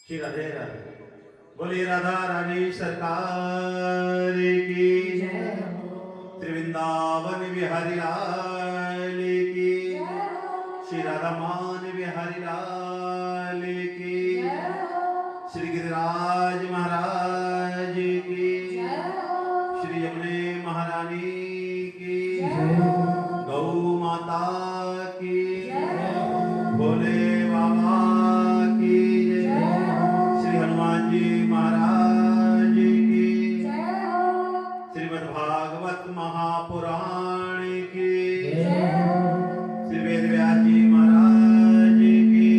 श्री राधे राधे बोली राधा रानी सरकार की त्रिवृंदावन बिहारी लाल की श्री राधा मान बिहारी लाल की श्री गिरिराज महाराज की श्री यमुने महारानी की गौ माता की भोले बाबा महाराज की श्रीमद्भागवत महापुराण की श्री वेदव्यास जी महाराज की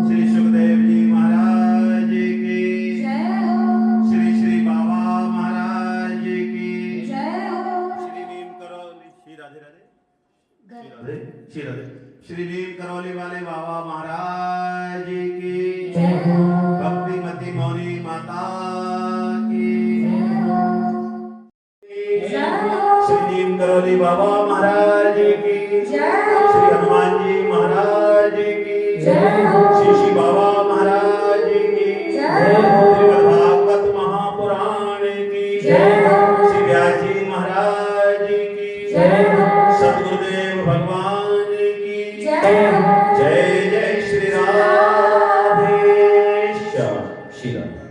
श्री सुखदेव जी महाराज की श्री श्री बाबा महाराज की श्री नीम करौली श्री राधे राधे श्री राधे श्री नीम करौली वाले बाबा महाराज की भक्तिमती मौनी माता की श्री नीम करौली बाबा महाराज की श्री हनुमान जी महाराज की श्री श्री बाबा महाराज की श्रीमद्भागवत महापुराण की श्री व्यास जी महाराज की सद्गुरुदेव भगवान की जय जय श्री राधे श्री राधे।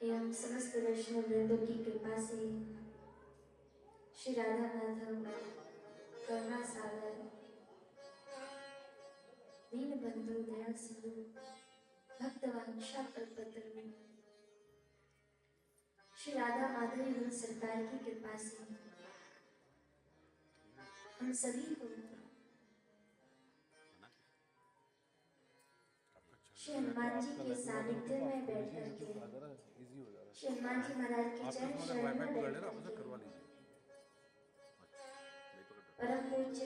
एवं समस्त वैष्णव वृंदों की कृपा से श्री राधा माधव करुणा सागर दीन बंधु दया सिंधु भक्तवांशा कल्पतरु श्री राधा माधव एवं सरकार की कृपा से हम सभी को श्री हनुमान जी के सानिध्य में बैठ करके श्री हनुमान जी महाराज की चरण शरण में बैठ करके परम पूज्य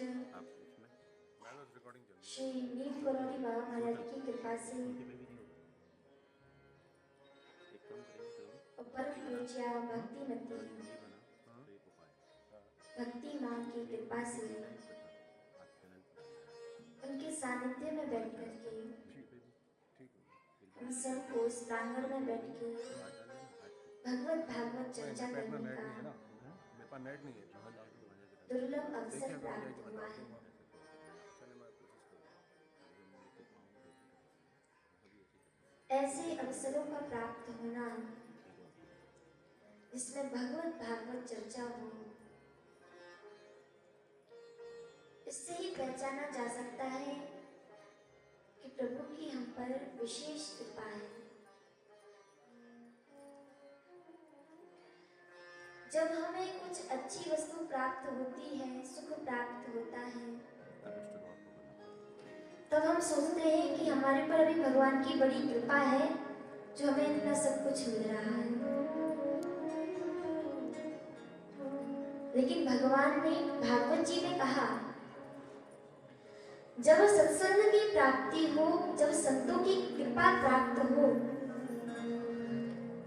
श्री नीम करोड़ी बाबा महाराज की कृपा से और परम पूज्य भक्तिमती भक्ति मां की कृपा से उनके सानिध्य में बैठ करके हम सबको इस प्रांगण में बैठ के भगवत भागवत चर्चा करने का दुर्लभ अवसर प्राप्त हुआ है। ऐसे अवसरों का प्राप्त होना जिसमें भगवत भागवत चर्चा हो, इससे ही पहचाना जा सकता है कि प्रभु की हम पर विशेष कृपा है। जब हमें कुछ अच्छी वस्तु प्राप्त होती है, सुख प्राप्त होता है, तब हम सोचते हैं कि हमारे पर अभी भगवान की बड़ी कृपा है जो हमें इतना सब कुछ मिल रहा है। लेकिन भगवान ने भागवत जी में कहा, जब सत्संग की प्राप्ति हो, जब संतों की कृपा प्राप्त हो,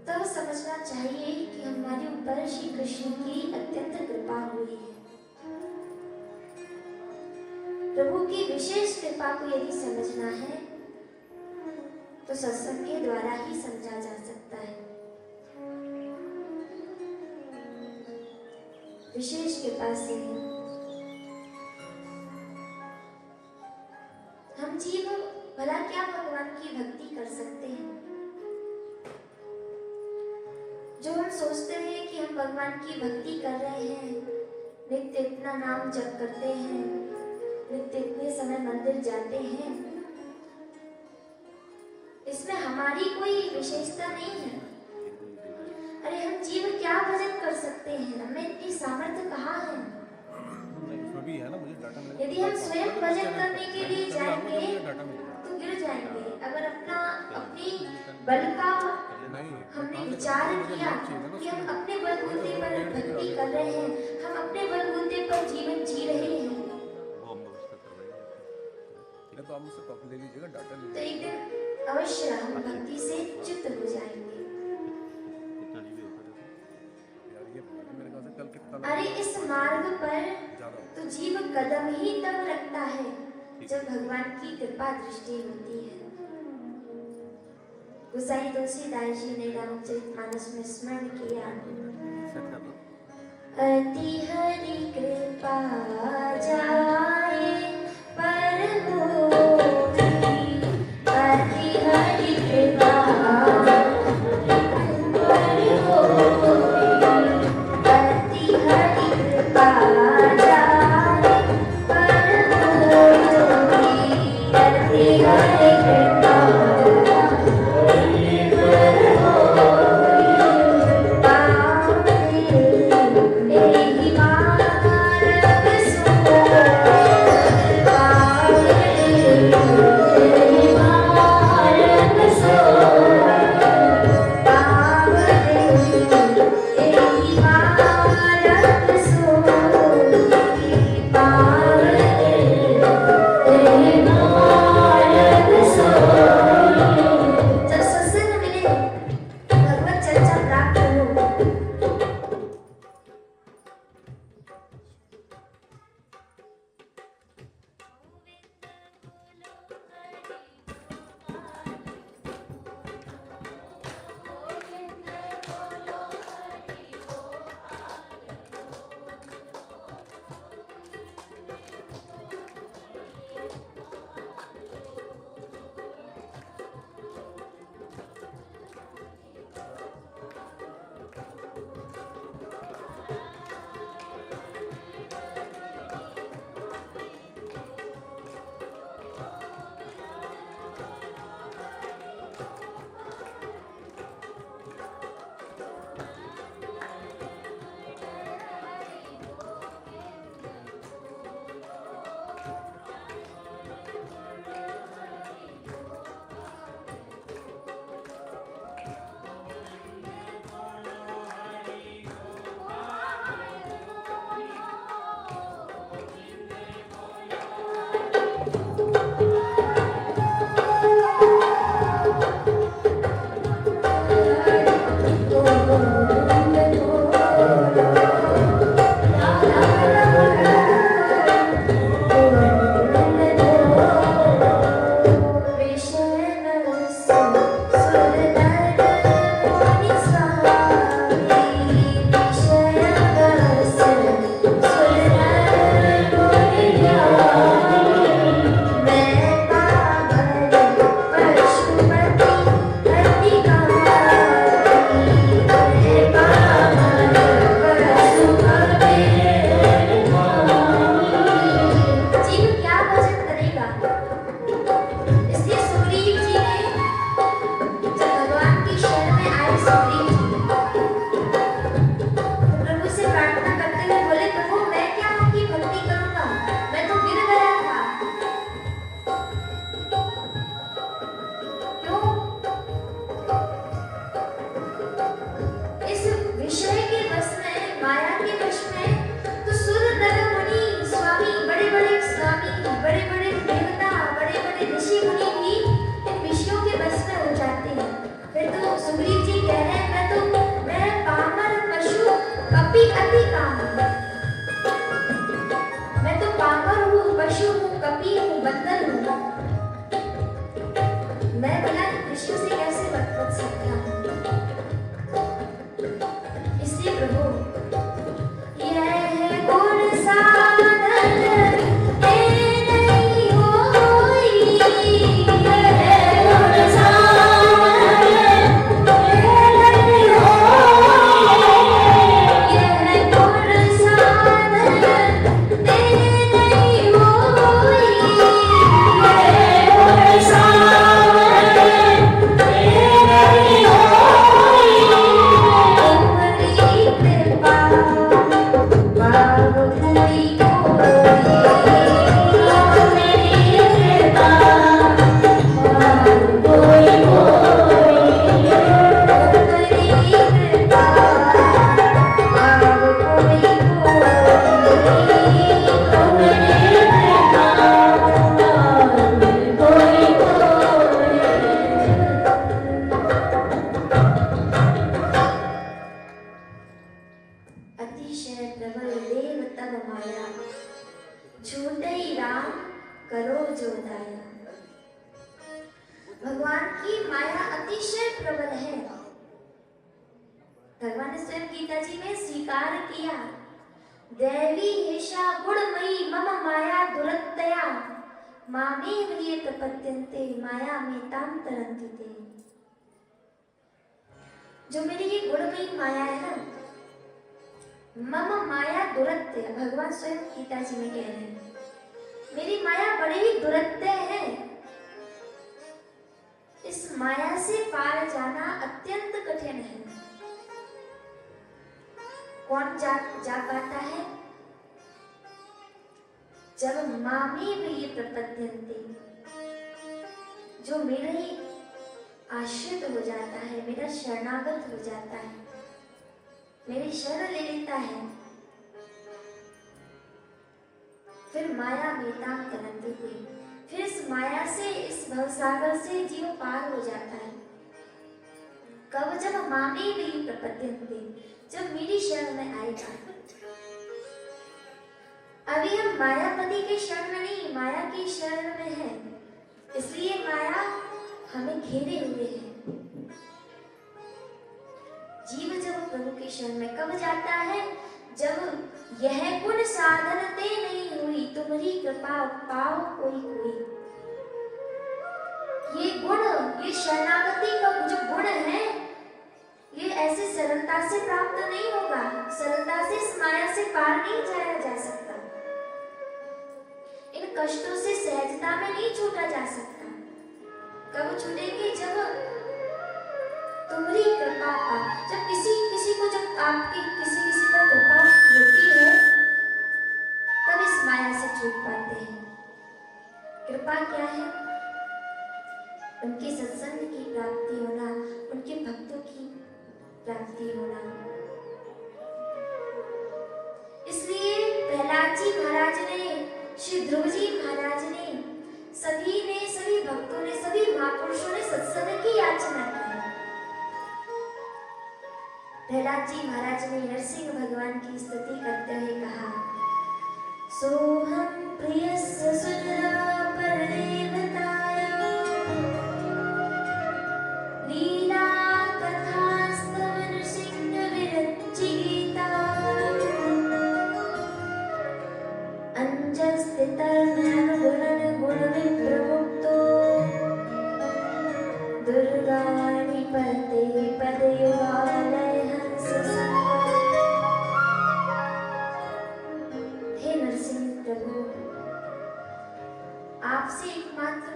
तब समझना चाहिए कि हमारे ऊपर श्री कृष्ण की अत्यंत कृपा हुई है। प्रभु की विशेष कृपा को यदि समझना है तो सत्संग के द्वारा ही समझा जा सकता है। विशेष कृपा से हम जीव भला क्या भगवान की भक्ति कर सकते हैं। जो हम सोचते हैं कि हम भगवान की भक्ति कर रहे हैं, नित्य इतना नाम जप करते हैं, नित्य इतने समय मंदिर जाते हैं, इसमें हमारी कोई विशेषता नहीं है। अरे हम जीव क्या भजन कर सकते हैं, हमें इतनी सामर्थ्य कहाँ है। यदि हम स्वयं भजन करने के लिए जाएंगे तो गिर जाएंगे। अगर अपनी बल का हमने विचार किया कि हम अपने बलबूते पर भक्ति कर रहे हैं, हम अपने बलबूते पर जीवन जी रहे हैं, तो एक दिन अवश्य हम भक्ति से च्युत हो जाएंगे। अरे इस मार्ग पर तो जीव कदम ही तब रखता है जब भगवान की कृपा दृष्टि होती है। गोसाई तुलसीदास जी ने रामचरितमानस में स्मरण किया, अति हरि कृपा जाए पर होती, अति हरि कृपा पर होती, अति हरि कृपा जाए पर होती, अति हरि कृपा Thank you. सुग्रीव जी प्रभु से प्रार्थना करते हुए बोले, प्रभु मैं क्या आपकी भक्ति करूंगा, मैं तो गिर गया था। क्यों? इस विषय के वश में, माया के वश में, तो सुर नर मुनि स्वामी, बड़े बड़े स्वामी, बड़े बड़े देवता, बड़े बड़े ऋषि मुनि भी इन विषयों के वश में हो जाते हैं। फिर तो सुग्रीव जी कह रहे हैं, मैं पामर पशु कपि अति काम हूं। मैं तो पामर हूँ, पशु हूँ, कपि हूँ, बंदर हूँ। मैं बिना विषयों से कैसे बच सकता हूँ? इसलिए प्रभु यह गुण साधन नहीं होई, यह गुण साधन नहीं होई, यह गुण साधन नहीं होई, यह गुण साधन नहीं होई। तुम्हारी कृपा पाव कोई अतिशय प्रबल देव तब माया, छूटई राम करो जो दाया। भगवान की माया अतिशय प्रबल है। भगवान ने स्वयं गीता जी में स्वीकार किया, देवी हेषा गुणमयी मम माया दुरत्यया, मामेव ये प्रपद्यन्ते माया में ताम तरन्ति ते। जो मेरी ये गुणमयी माया है ना, मम माया दुरत्य, भगवान स्वयं गीता जी में कह रहे हैं, मेरी माया बड़ी ही दुरत्य है। इस माया से पार जाना अत्यंत कठिन है। कौन जा पाता है? जब मामी में ये प्रपद्यन्ते, जो मेरे ही आश्रित हो जाता है, मेरा शरणागत हो जाता है, मेरी शरण ले लेता है, फिर माया में ताम तरन्ति ते, फिर इस माया से, इस भवसागर से जीव पार हो जाता है। कब? जब मामे में प्रपद्यन्ते, जब मेरी शरण में आएगा। अभी हम मायापति के शरण में नहीं, माया की शरण में है, इसलिए माया हमें घेरे हुए है। जीव जब प्रभु के शरण में कब जाता है? जब यह गुण साधन ते नहीं हुई, तुम्हारी कृपा पाओ कोई कोई। ये गुण, ये शरणागति का जो गुण है, ये ऐसे सरलता से प्राप्त नहीं होगा। सरलता से इस माया से पार नहीं जाया जा सकता। इन कष्टों से सहजता में नहीं छूटा जा सकता। कब छूटेगी? जब तुम्हारी कृपा पा, जब किसी को, जब आपकी किसी पर कृपा होती है, तब इस माया से छूट पाते हैं। कृपा क्या है? उनके सत्संग की प्राप्ति होना, उनके भक्तों की प्राप्ति होना। इसलिए प्रहलाद जी महाराज ने, श्री ध्रुव जी महाराज ने, सभी भक्तों ने, सभी महापुरुषों ने सत्संग की याचना की। प्रहलाद जी महाराज ने नरसिंह भगवान की स्तुति करते हुए कहा, सोहम प्रियस्य सुंदरा परदेवताय, लीला कथास्तव नृसिंह विरचिता, अंजस्थितर्मयन गुणन गुण विप्रमुक्तो, दुर्गाणि पते पदयुगालय हंस संग। हे नरसिंह प्रभु, आपसे एकमात्र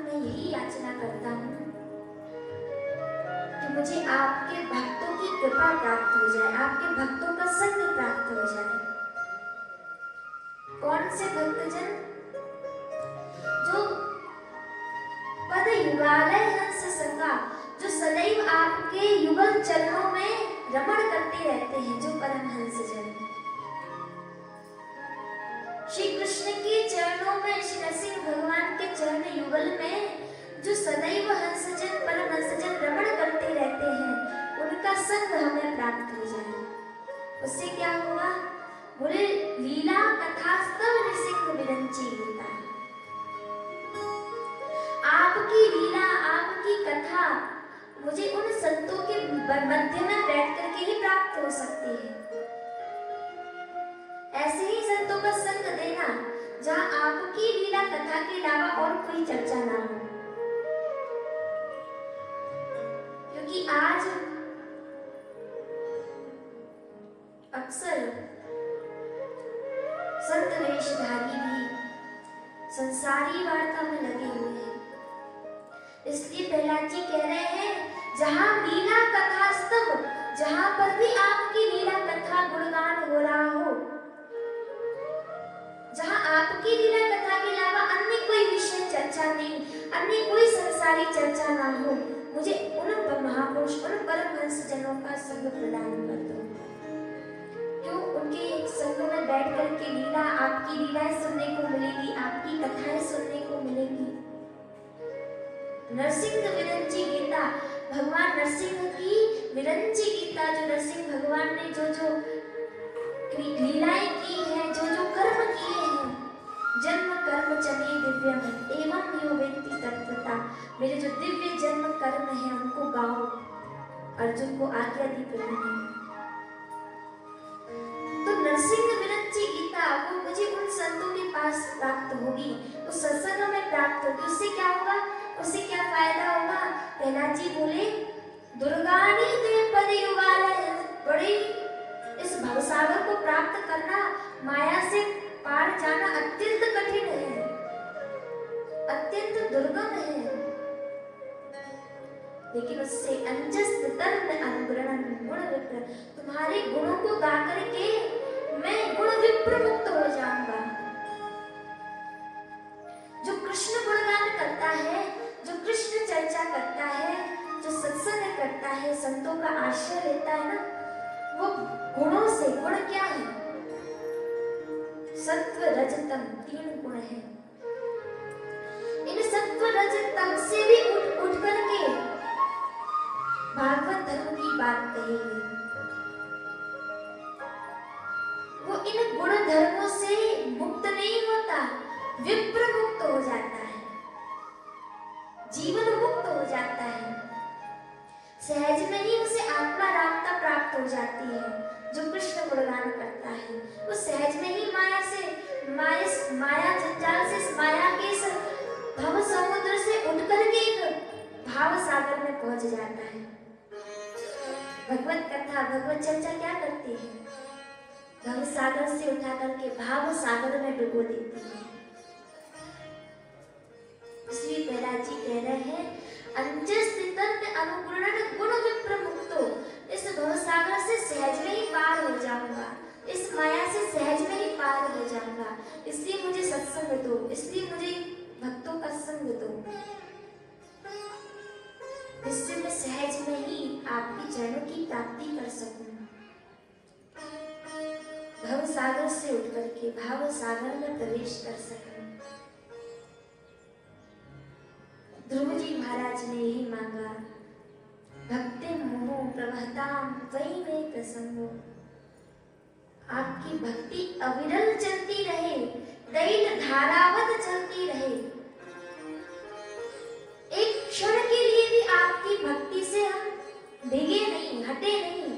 मुझे आपके भक्तों की कृपा प्राप्त हो जाए, आपके भक्तों का संग प्राप्त हो जाए। कौन से भक्तजन? जो पद युगालय हंस संगा, जो सदैव आपके युगल चरणों में रमण करते रहते हैं, जो परमहंस जन। श्री कृष्ण के चरणों में, श्री नरसिंह भगवान के चरण युगल में जो सदैव हंसजन परमहंसजन रमण करते रहते हैं, उनका संग हमें प्राप्त हो जाए। उससे क्या होगा? बोले लीला कथास्तव नृसिंह विरंची गीता। आपकी लीला, आपकी कथा मुझे उन संतों के मध्य में बैठ करके ही प्राप्त हो सकती है। ऐसे ही संतों का संग देना जहाँ आपकी लीला कथा के अलावा और कोई चर्चा ना हो। क्योंकि आज अक्सर संत वेशधारी भी संसारी वार्ता में लगे हुए हैं। इसलिए प्रहलाद जी कह रहे हैं, जहां लीला कथा स्तव, जहां पर भी आपकी लीला कथा गुणगान हो रहा हो, जहां आपकी लीला कथा के अलावा अन्य कोई विषय चर्चा नहीं, अन्य कोई संसारी चर्चा ना हो, मुझे उन महापुरुष, उन परमहंस जनों का संग प्रदान कर दो। क्यों? उनके एक संग में बैठ करके लीला, आपकी लीलाएं सुनने को मिलेगी, आपकी कथाएं सुनने को मिलेगी। नरसिंह विरंची गीता, भगवान नरसिंह की विरंची गीता, जो नरसिंह भगवान ने जो जो लीलाएं की हैं, जो जो कर्म किए हैं, जन्म कर्म चमे दिव्यम एवं यो वेत्ति तत्वता, मेरे जो दिव्य जन्म कर्म है उनको गाओ। अर्जुन को आज्ञा दी प्रभु ने। तो नरसिंह विरंची गीता वो मुझे उन संतों के पास प्राप्त होगी, उस सत्संग में प्राप्त होगी। उससे क्या होगा? उससे क्या फायदा होगा? प्रहलाद जी बोले, दुर्गानी ते पद युगालय, बड़ी इस भवसागर को प्राप्त करना, माया से पार जाना अत्यंत कठिन है, अत्यंत दुर्गम है। लेकिन उससे अंजस तर्म अनुग्रहण गुण विप्र, तुम्हारे गुणों को गा करके मैं गुण विप्र मुक्त हो जाऊंगा। जो कृष्ण गुणगान करता है, जो कृष्ण चर्चा करता है, जो सत्संग करता है, संतों का आश्रय लेता है ना, वो गुणों से, गुण क्या है? सत्व रजतम, 3 गुण है। इन सत्व रजतम से भी उठ करके भागवत धर्म की बात कहेगी। वो इन गुण धर्मों से मुक्त नहीं होता, विप्र मुक्त हो जाता है, जीवन मुक्त हो जाता है। सहज में ही उसे आत्मा रामता प्राप्त हो जाती है। जो कृष्ण गुणगान करता है वो सहज में ही माया जंजाल से, माया के इस भव समुद्र से उठकर के एक भाव सागर में पहुंच जाता है। भगवत कथा, भगवत चर्चा क्या करती है? भव सागर से उठा करके भाव सागर में डुबो देती है। इसलिए प्रहलाद जी कह रहे हैं, अंजस तर्म अनुग्रहण गुण विप्र मुक्तो, इस भव सागर से सहज में ही पार हो जाऊंगा, इस माया से सहज में ही पार हो जाऊंगा। इसलिए मुझे सत्संग दो, इसलिए मुझे भक्तों का संग दो, जिससे मैं सहज में ही आपके चरणों की प्राप्ति कर सकूं। भव सागर से उठ करके भाव सागर में प्रवेश कर सकूं। ध्रुव जी महाराज ने यही मांगा, भक्ति मोह प्रवहताम त्वयि में प्रसन्नो, आपकी भक्ति अविरल चलती रहे, दैल धारावत चलती रहे। एक क्षण के लिए भी आपकी भक्ति से हम डिगे नहीं, हटे नहीं।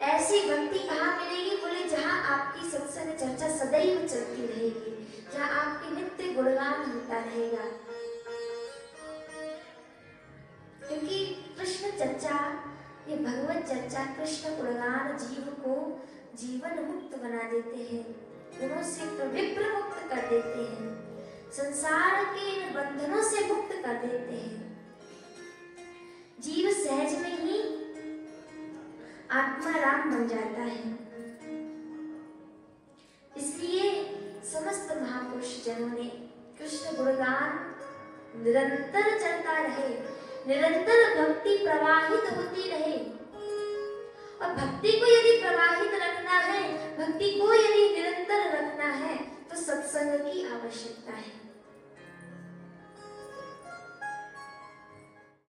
ऐसी भक्ति कहाँ मिलेगी? बोले जहाँ आपकी सत्संग चर्चा सदैव चलती रहेगी, जहाँ आपकी नित्य गुणगान होता रहेगा। क्योंकि कृष्ण चर्चा, ये भगवत चर्चा, कृष्ण गुणगान जीव को जीवन मुक्त बना देते हैं, गुणों से विप्र मुक्त कर देते हैं, संसार के इन बंधनों से मुक्त कर देते हैं। जीव सहज में ही आत्मा राम बन जाता है। इसलिए समस्त महापुरुष जनों ने कृष्ण गुणगान निरंतर चलता रहे, निरंतर भक्ति प्रवाहित होती रहे। और भक्ति को यदि प्रवाहित रखना है, भक्ति को यदि निरंतर